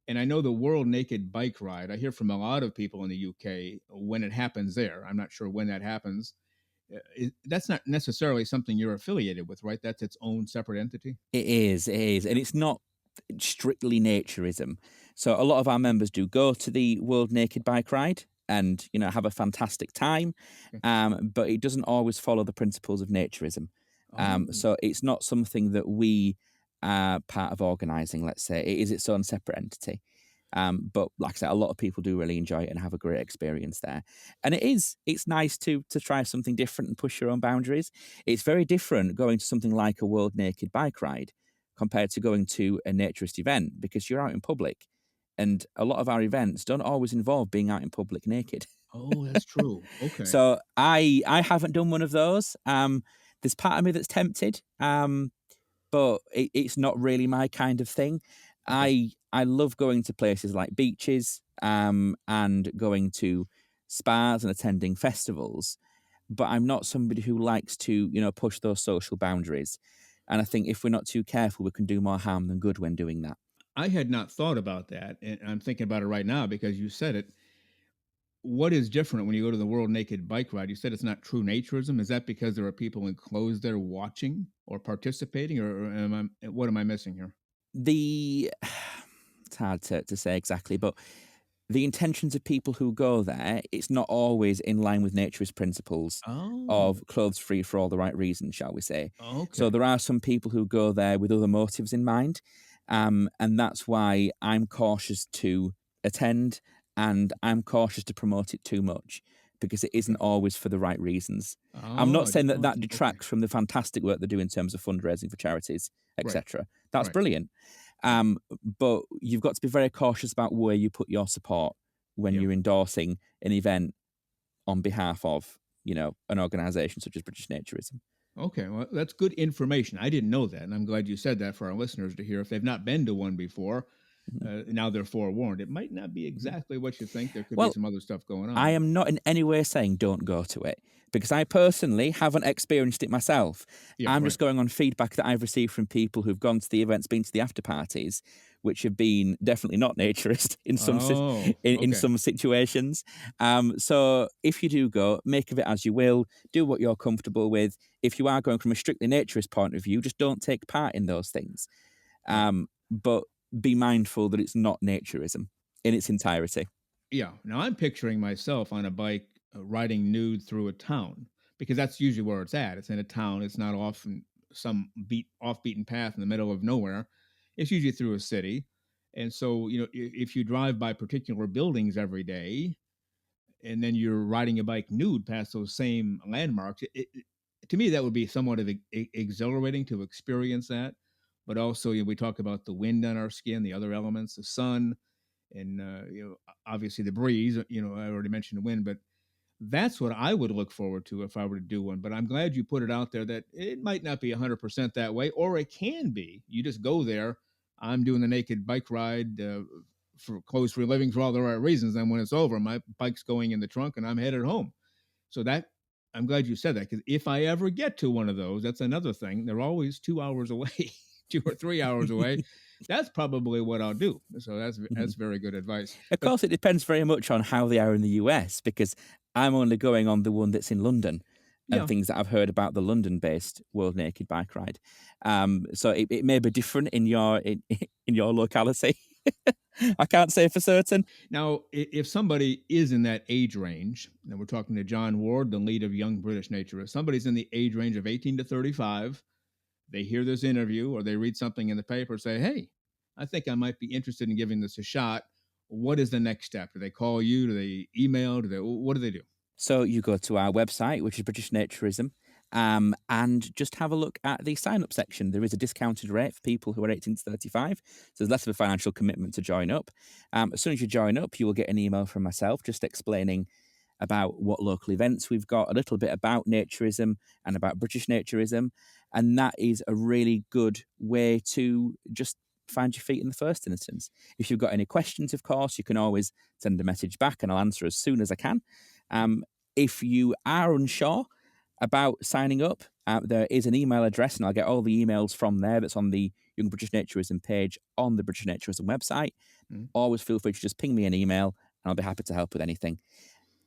And I know the World Naked Bike Ride, I hear from a lot of people in the UK when it happens there. I'm not sure when that happens. That's not necessarily something you're affiliated with, right? That's its own separate entity. It is. And it's not strictly naturism. So a lot of our members do go to the World Naked Bike Ride and, have a fantastic time. Okay. But it doesn't always follow the principles of naturism. Oh, So it's not something that we are part of organising, let's say. It is its own separate entity. But like I said, a lot of people do really enjoy it and have a great experience there. And it's nice to try something different and push your own boundaries. It's very different going to something like a World Naked Bike Ride compared to going to a naturist event because you're out in public. And a lot of our events don't always involve being out in public naked. oh, that's true. Okay. So I haven't done one of those. There's part of me that's tempted, but it's not really my kind of thing. Okay. I love going to places like beaches and going to spas and attending festivals, but I'm not somebody who likes to, push those social boundaries. And I think if we're not too careful, we can do more harm than good when doing that. I had not thought about that, and I'm thinking about it right now because you said it. What is different when you go to the World Naked Bike Ride? You said it's not true naturism. Is that because there are people enclosed there watching or participating, or what am I missing here? The it's hard to say exactly, but the intentions of people who go there, it's not always in line with naturist principles Oh, of clothes free for all the right reasons, shall we say. So okay, there are some people who go there with other motives in mind. And that's why I'm cautious to attend and I'm cautious to promote it too much because it isn't okay. always for the right reasons. I'm Oh, not I saying didn't that know that that. Okay, detracts from the fantastic work they do in terms of fundraising for charities, right, etc. That's right, brilliant. right. But you've got to be very cautious about where you put your support when Yeah. you're endorsing an event on behalf of, an organisation such as British Naturism. Okay, well, that's good information. I didn't know that, and I'm glad you said that for our listeners to hear. If they've not been to one before, Mhm, now they're forewarned. It might not be mhm. exactly what you think. There could be Well, some other stuff going I on, but am not in any way saying don't go to it because I personally haven't experienced it myself. yeah, I'm right. just going on feedback that I've received from people who've gone to the events, been to the after parties, which have been definitely not naturist in Oh, in okay. some situations. So if you do go, make of it as you will. Do what you're comfortable with. If you are going from a strictly naturist point of view, just don't take part in those things. Right. But be mindful that it's not naturism in its entirety. Yeah. Now I'm picturing myself on a bike riding nude through a town because that's usually where it's at. It's in a town. It's not off in some off beaten path in the middle of nowhere. It's usually through a city. And so, if you drive by particular buildings every day, and then you're riding a bike nude past those same landmarks. To me, that would be somewhat of exhilarating to experience that. But also, we talk about the wind on our skin, the other elements, the sun, and obviously the breeze. I already mentioned the wind, but that's what I would look forward to if I were to do one. But I'm glad you put it out there that it might not be 100% that way, or it can be. You just go there. I'm doing the naked bike ride for clothes for a living for all the right reasons. And when it's over, my bike's going in the trunk and I'm headed home. So that I'm glad you said that because if I ever get to one of those, that's another thing. They're always 2 hours away, 2 or 3 hours away. That's probably what I'll do. So that's very good advice. Of But course, it depends very much on how they are in the US because I'm only going on the one that's in London and yeah, things that I've heard about the London-based World Naked Bike Ride. So it may be different in your in your locality. I can't say for certain. now, if somebody is in that age range, and we're talking to John Ward, the lead of Young British Naturists, somebody's in the age range of 18 to 35, they hear this interview or they read something in the paper, say, hey, I think I might be interested in giving this a shot. What is the next step? Do they call you? Do they email? What do they do? So you go to our website, which is British Naturism, and just have a look at the sign up section. There is a discounted rate for people who are 18 to 35. So there's less of a financial commitment to join up. As soon as you join up, you will get an email from myself just explaining about what local events we've got, a little bit about naturism and about British naturism. And that is a really good way to just find your feet in the first instance. If you've got any questions, of course, you can always send a message back and I'll answer as soon as I can. If you are unsure about signing up, there is an email address, and I'll get all the emails from there. That's on the Young British Naturism page on the British Naturism website. Mm, Always feel free to just ping me an email, and I'll be happy to help with anything.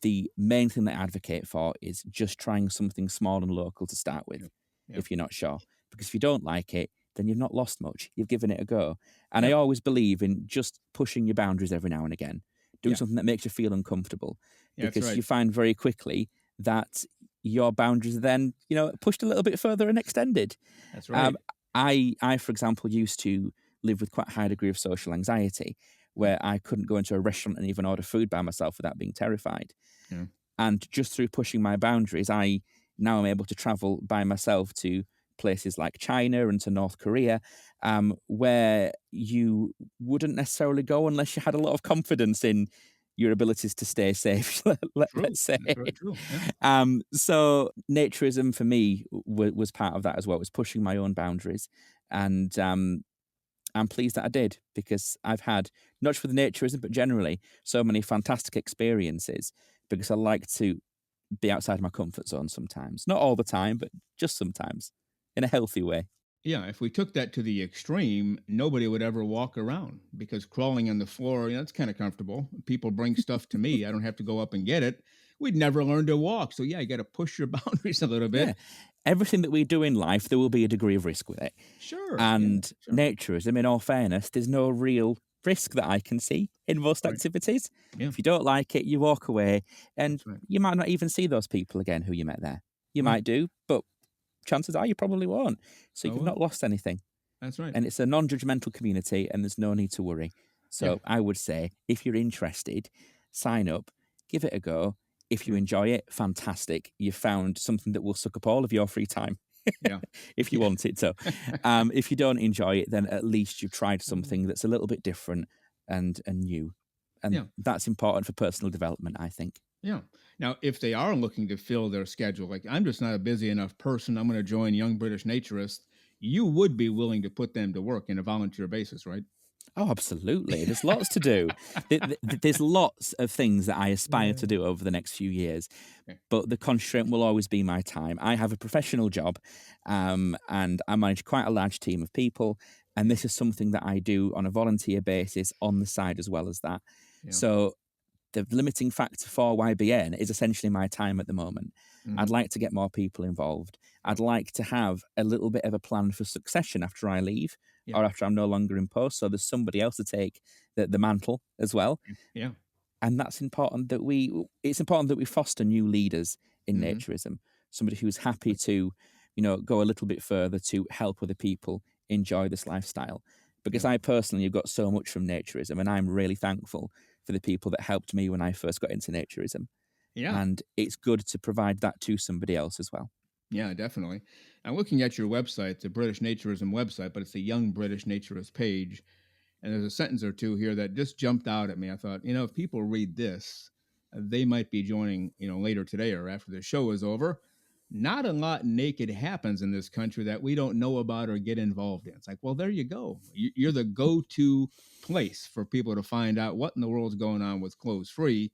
The main thing that I advocate for is just trying something small and local to start with, yeah, yeah, if you're not sure. Because if you don't like it, then you've not lost much. You've given it a go. And I yeah, always believe in just pushing your boundaries every now and again, doing yeah. something that makes you feel uncomfortable. Yeah, that's Because right. you find very quickly that your boundaries are then, pushed a little bit further and extended. That's Um, right. I, for example, used to live with quite a high degree of social anxiety, Mm, where I couldn't go into a restaurant and even order food by myself without being terrified. yeah. And just through pushing my boundaries, I now am able to travel by myself to places like China and to North Korea, where you wouldn't necessarily go unless you had a lot of confidence in your abilities to stay safe, True. let's say. That's very true. Yeah. So naturism for me was part of that as well, was pushing my own boundaries. And I'm pleased that I did because I've had, not just with naturism, but generally, so many fantastic experiences because I like to be outside my comfort zone sometimes. Not all the time, but just sometimes in a healthy way. Yeah, if we took that to the extreme, nobody would ever walk around because crawling on the floor, that's kind of comfortable. People bring stuff to me. I don't have to go up and get it. We'd never learn to walk. So, yeah, you got to push your boundaries a little Yeah. bit. Everything that we do in life, there will be a degree of risk with it. Sure. Yeah, And sure. naturism, in all fairness, there's no real risk that I can see in most Right. activities. Yeah, If you don't like it, you walk away, and that's right. you might not even see those people again who you met there. You Right. might do, but chances are you probably won't. So Oh, you've well, not lost anything. that's right. And it's a non-judgmental community, and there's no need to worry. Yeah. So I would say, if you're interested, sign up, give it a go. If you Yeah. enjoy it, fantastic. You've found something that will suck up all of your free time. Yeah. If you Yeah. want it to. If you don't enjoy it, then at least you've tried something that's a little bit different and new. And Yeah. that's important for personal development, I think. Yeah. Now, if they are looking to fill their schedule, like I'm just not a busy enough person, I'm going to join Young British Naturists, you would be willing to put them to work in a volunteer basis, right? Oh, absolutely. There's lots to do. There's lots of things that I aspire to do over the next few years, Okay. but the constraint will always be my time. I have a professional job, and I manage quite a large team of people, and this is something that I do on a volunteer basis on the side as well as that. Yeah. So the limiting factor for YBN is essentially my time at the moment. Mhm. I'd like to get more people involved. I'd like to have a little bit of a plan for succession after I leave Yeah. or after I'm no longer in post. So there's somebody else to take the mantle as well. Yeah. And that's important that it's important that we foster new leaders in Mhm. naturism, somebody who's happy to, go a little bit further to help other people enjoy this lifestyle. Because Yeah. I personally have got so much from naturism, and I'm really thankful for the people that helped me when I first got into naturism. Yeah. And it's good to provide that to somebody else as well. Yeah, definitely. I'm looking at your website, it's a British Naturism website, but it's a Young British Naturist page. And there's a sentence or two here that just jumped out at me. I thought, if people read this, they might be joining, later today or after the show is over. Not a lot naked happens in this country that we don't know about or get involved in. It's like, well, there you go. You're the go to place for people to find out what in the world's going on with clothes free.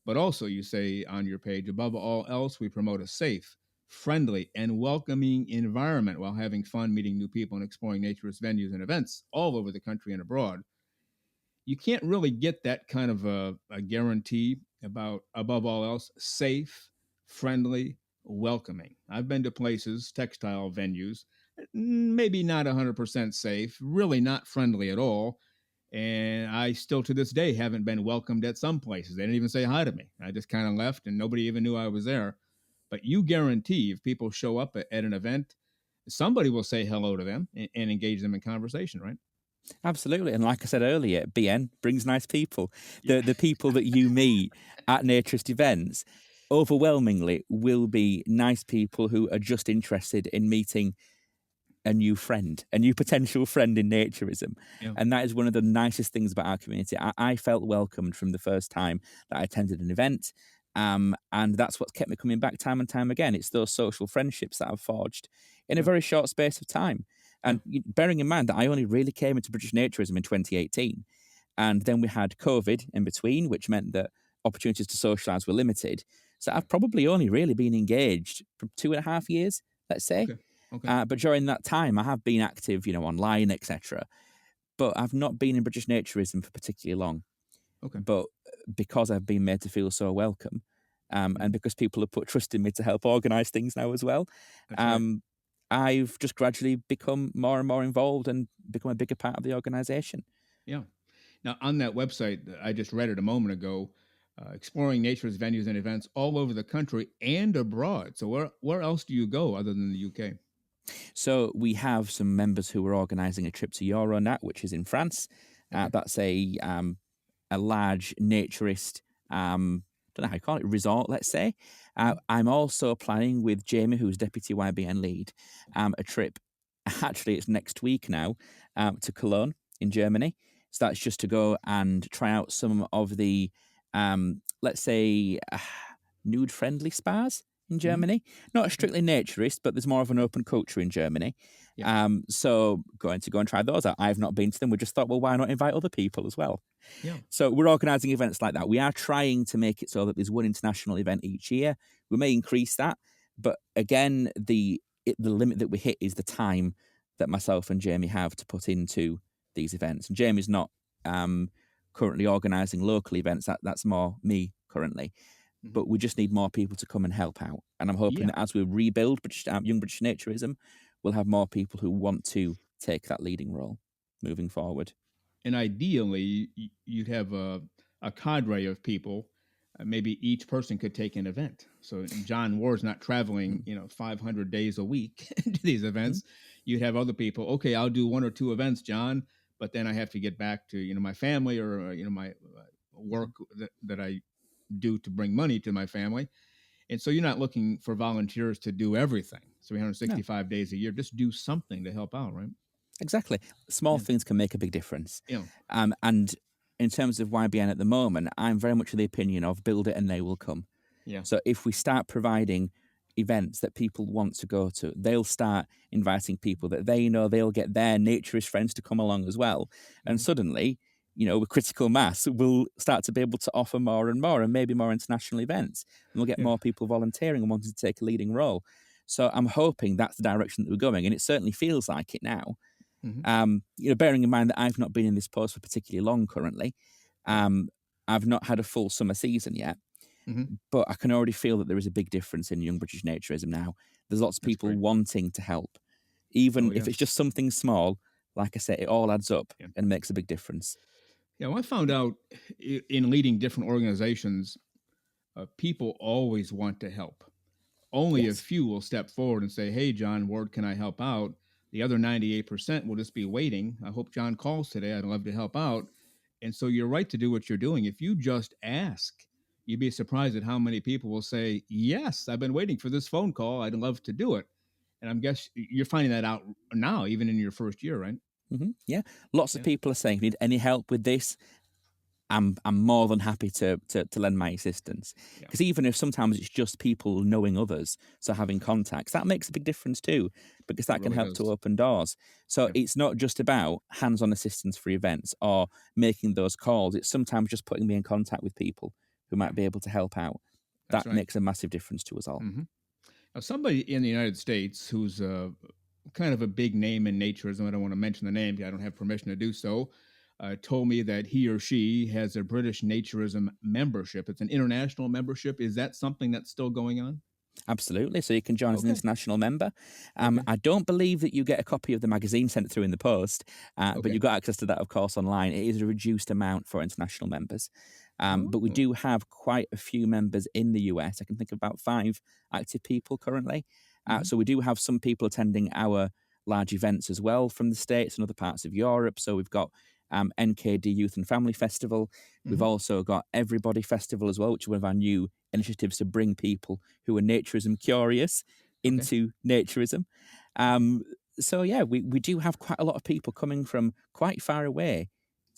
But also, you say on your page, above all else, we promote a safe, friendly, and welcoming environment while having fun, meeting new people, and exploring naturist venues and events all over the country and abroad. You can't really get that kind of a guarantee about, above all else, safe, friendly, welcoming. I've been to places, textile venues, maybe not 100% safe, really not friendly at all. And I still to this day haven't been welcomed at some places. They didn't even say hi to me. I just kind of left and nobody even knew I was there. But you guarantee if people show up at an event, somebody will say hello to them and engage them in conversation, right? Absolutely. And like I said earlier, BN brings nice people. Yeah. The people that you meet at naturist events overwhelmingly will be nice people who are just interested in meeting a new friend, a new potential friend in naturism. Yeah. And that is one of the nicest things about our community. I felt welcomed from the first time that I attended an event. And that's what's kept me coming back time and time again. It's those social friendships that I've forged in a Yeah. very short space of time. And bearing in mind that I only really came into British naturism in 2018. And then we had COVID in between, which meant that opportunities to socialise were limited. So I've probably only really been engaged for 2.5 years, let's say. Okay. Okay. But during that time, I have been active, online, etc. But I've not been in British naturism for particularly long. Okay. But because I've been made to feel so welcome, and because people have put trust in me to help organise things now as well, That's right. I've just gradually become more and more involved and become a bigger part of the organisation. Yeah. Now, on that website, I just read it a moment ago, exploring nature's venues and events all over the country and abroad. So where else do you go other than the UK? So we have some members who are organising a trip to Euronat, which is in France. Okay. That's a large naturist, don't know how you call it, resort, let's say. I'm also planning with Jamie, who's Deputy YBN lead, a trip. Actually, it's next week now, to Cologne in Germany. So that's just to go and try out some of the, let's say, nude-friendly spas in Germany. Not strictly naturist, but there's more of an open culture in Germany. Yeah. So going to go and try those out. I've not been to them. We just thought, well, why not invite other people as well? Yeah. So we're organising events like that. We are trying to make it so that there's one international event each year. We may increase that, but again, the limit that we hit is the time that myself and Jamie have to put into these events. And Jamie's not currently organising local events. That's more me currently. Mhm. But we just need more people to come and help out. And I'm hoping Yeah. that as we rebuild Young British Naturism, we'll have more people who want to take that leading role moving forward. And ideally, you'd have a cadre of people. Maybe each person could take an event. So John Ward's not traveling, 500 days a week to these events. You'd have other people. Okay, I'll do 1 or 2 events, John, but then I have to get back to my family or my work that I do to bring money to my family. And so you're not looking for volunteers to do everything 365 days a year. Just do something to help out, right? Exactly. Small Yeah. things can make a big difference. Yeah. And in terms of YBN at the moment, I'm very much of the opinion of build it and they will come. Yeah. So if we start providing events that people want to go to, they'll start inviting people that they know, they'll get their naturist friends to come along as well. And suddenly, with critical mass, we'll start to be able to offer more and more and maybe more international events. And we'll get Yeah. more people volunteering and wanting to take a leading role. So I'm hoping that's the direction that we're going. And it certainly feels like it now. Bearing in mind that I've not been in this post for particularly long currently. I've not had a full summer season yet. But I can already feel that there is a big difference in Young British Naturism now. There's lots of people wanting to help. Even if it's just something small, like I say, it all adds up and makes a big difference. Yeah, well, I found out in leading different organizations, people always want to help. Only a few will step forward and say, hey, John Ward, can I help out? The other 98% will just be waiting. I hope John calls today. I'd love to help out. And so you're right to do what you're doing. If you just ask, you'd be surprised at how many people will say, yes, I've been waiting for this phone call. I'd love to do it. And I'm guess you're finding that out now, even in your first year, right? Yeah. Lots of people are saying, if you need any help with this, I'm more than happy to lend my assistance. Because even if sometimes it's just people knowing others, so having contacts, that makes a big difference too, because that can really help does. to open doors. So it's not just about hands-on assistance for events or making those calls. It's sometimes just putting me in contact with people who might be able to help out. That's That right. makes a massive difference to us all. Now, somebody in the United States who's kind of a big name in naturism, I don't want to mention the name, I don't have permission to do so, told me that he or she has a British naturism membership. It's an international membership. Is that something that's still going on? Absolutely. So you can join as an Okay. international member. I don't believe that you get a copy of the magazine sent through in the post, but you've got access to that, of course, online. It is a reduced amount for international members. But we do have quite a few members in the US. I can think of about 5 active people currently. So we do have some people attending our large events as well from the States and other parts of Europe. So we've got NKD Youth and Family Festival. We've also got Everybody Festival as well, which is one of our new initiatives to bring people who are naturism curious into naturism. So yeah, we do have quite a lot of people coming from quite far away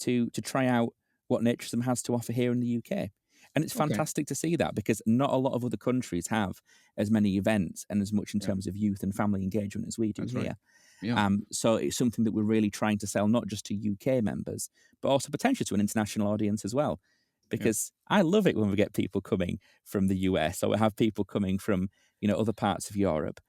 to try out what naturism has to offer here in the UK. And it's fantastic to see that, because not a lot of other countries have as many events and as much in terms of youth and family engagement as we do here. Right. Yeah. So it's something that we're really trying to sell, not just to UK members, but also potentially to an international audience as well. Because I love it when we get people coming from the US, or we have people coming from, other parts of Europe.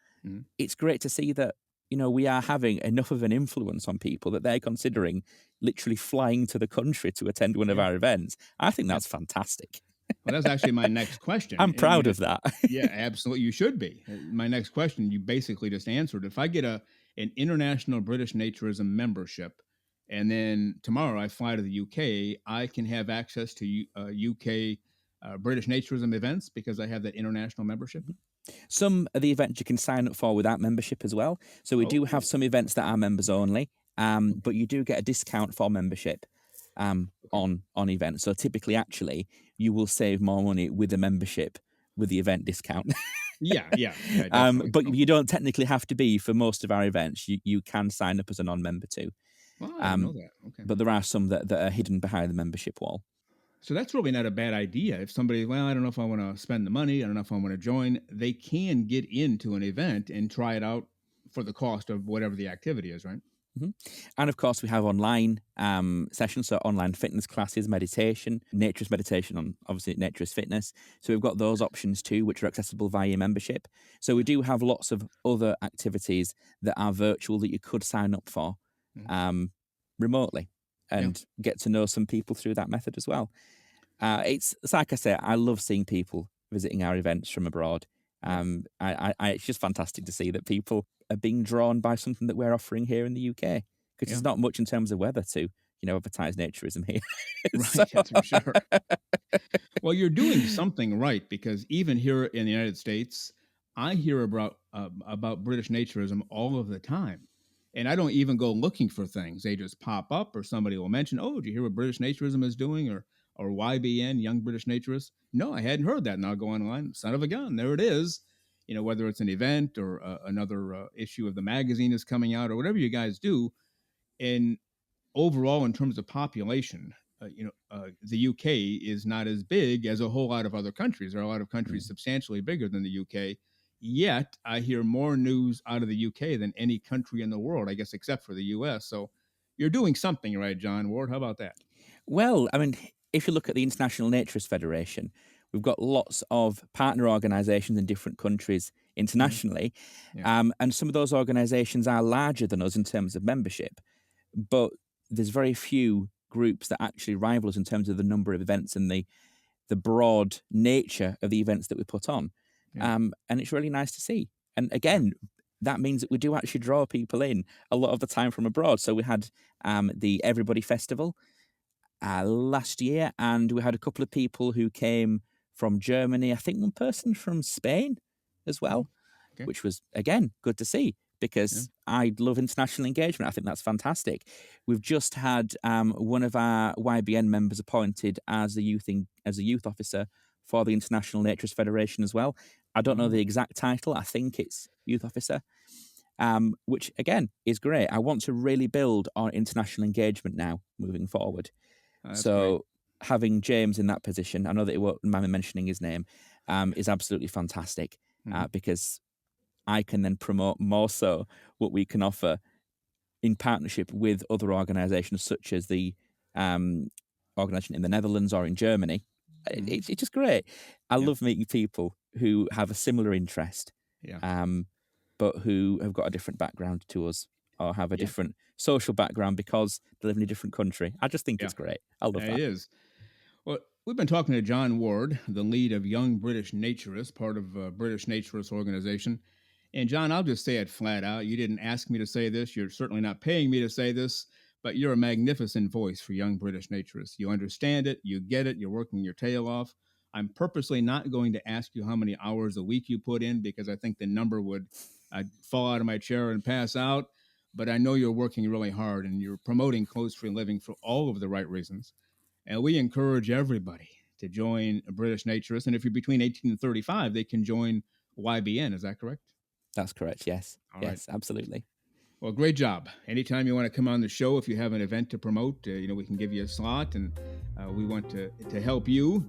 It's great to see that, we are having enough of an influence on people that they're considering literally flying to the country to attend one of our events. I think that's fantastic. Well, that's actually my next question. I'm proud of that. Yeah, absolutely. You should be. My next question, you basically just answered. If I get an international British naturism membership, and then tomorrow I fly to the UK, I can have access to UK British naturism events because I have that international membership? Some of the events you can sign up for without membership as well. So we do have some events that are members only, but you do get a discount for membership on events. So typically, actually, you will save more money with a membership with the event discount. Yeah, definitely. But you don't technically have to be for most of our events. You can sign up as a non-member too. Well, I didn't know that. Okay. But there are some that are hidden behind the membership wall. So that's really not a bad idea. If somebody, I don't know if I want to spend the money, I don't know if I want to join, they can get into an event and try it out for the cost of whatever the activity is, right? And of course, we have online sessions, so online fitness classes, meditation, naturist meditation on obviously Naturist Fitness. So we've got those options too, which are accessible via membership. So we do have lots of other activities that are virtual that you could sign up for remotely and get to know some people through that method as well. It's like I say, I love seeing people visiting our events from abroad. It's just fantastic to see that people are being drawn by something that we're offering here in the UK, because there's not much in terms of weather to, advertise naturism here. Right, that's for sure. Well, you're doing something right, because even here in the United States, I hear about British naturism all of the time. And I don't even go looking for things. They just pop up, or somebody will mention, oh, did you hear what British naturism is doing? Or YBN, Young British Naturists. No, I hadn't heard that. And I'll go online, son of a gun, there it is. Whether it's an event or another issue of the magazine is coming out, or whatever you guys do. And overall, in terms of population, the UK is not as big as a whole lot of other countries. There are a lot of countries substantially bigger than the UK. Yet, I hear more news out of the UK than any country in the world, I guess, except for the US. So you're doing something right, John Ward. How about that? Well, I mean, if you look at the International Naturist Federation, we've got lots of partner organisations in different countries internationally. And some of those organisations are larger than us in terms of membership. But there's very few groups that actually rival us in terms of the number of events and the broad nature of the events that we put on. And it's really nice to see. And again, that means that we do actually draw people in a lot of the time from abroad. So we had the Everybody Festival last year, and we had a couple of people who came from Germany. I think one person from Spain as well, which was, again, good to see, because I love international engagement. I think that's fantastic. We've just had one of our YBN members appointed as a youth officer for the International Naturist Federation as well. I don't know the exact title. I think it's youth officer, which, again, is great. I want to really build on international engagement now moving forward. So great. Having James in that position, I know that he won't mind me mentioning his name, is absolutely fantastic, because I can then promote more so what we can offer in partnership with other organisations, such as the organisation in the Netherlands or in Germany. It's just great. I love meeting people who have a similar interest, but who have got a different background to us, or have a different social background because they live in a different country. I just think it's great. I love that. It is. Well, we've been talking to John Ward, the lead of Young British Naturists, part of British Naturist organization. And John, I'll just say it flat out. You didn't ask me to say this. You're certainly not paying me to say this, but you're a magnificent voice for Young British Naturists. You understand it. You get it. You're working your tail off. I'm purposely not going to ask you how many hours a week you put in, because I think the number would fall out of my chair and pass out. But I know you're working really hard, and you're promoting clothes-free living for all of the right reasons. And we encourage everybody to join a British Naturist. And if you're between 18 and 35, they can join YBN. Is that correct? That's correct, yes. All yes, right. Absolutely. Well, great job. Anytime you want to come on the show, if you have an event to promote, we can give you a slot. And we want to help you,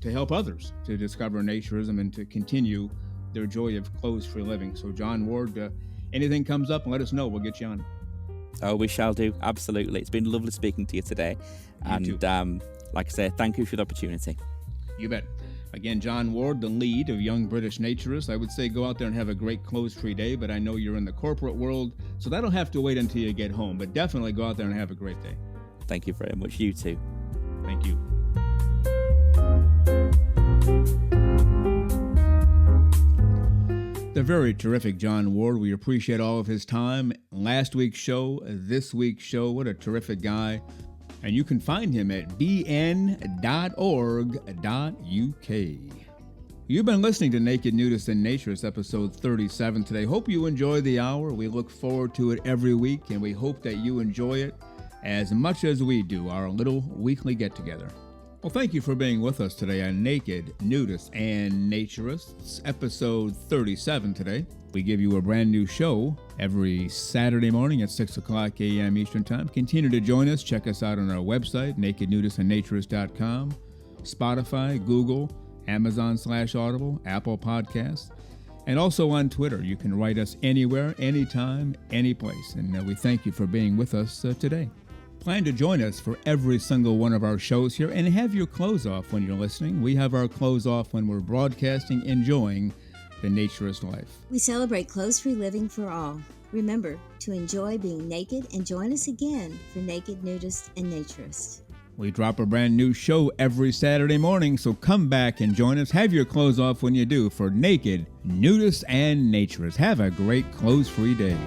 to help others to discover naturism and to continue their joy of clothes-free living. So, John Ward, anything comes up, let us know. We'll get you on. Oh, we shall do. Absolutely. It's been lovely speaking to you today. You too. Like I say, thank you for the opportunity. You bet. Again, John Ward, the lead of Young British Naturists. I would say go out there and have a great clothes-free day, but I know you're in the corporate world, so that'll have to wait until you get home. But definitely go out there and have a great day. Thank you very much. You too. Thank you. The very terrific John Ward. We appreciate all of his time. Last week's show, this week's show, what a terrific guy. And you can find him at bn.org.uk. You've been listening to Naked Nudists and Naturists, episode 37 today. Hope you enjoy the hour. We look forward to it every week, and we hope that you enjoy it as much as we do, our little weekly get-together. Well, thank you for being with us today on Naked Nudists and Naturists, episode 37 today. We give you a brand new show every Saturday morning at 6 o'clock a.m. Eastern Time. Continue to join us. Check us out on our website, nakednudistandnaturist.com, Spotify, Google, Amazon/Audible, Apple Podcasts. And also on Twitter. You can write us anywhere, anytime, any place. And we thank you for being with us today. Plan to join us for every single one of our shows here and have your clothes off when you're listening. We have our clothes off when we're broadcasting, enjoying the naturist life. We celebrate clothes-free living for all. Remember to enjoy being naked and join us again for Naked Nudists and Naturists. We drop a brand new show every Saturday morning, so come back and join us. Have your clothes off when you do for Naked Nudists and Naturists. Have a great clothes-free day.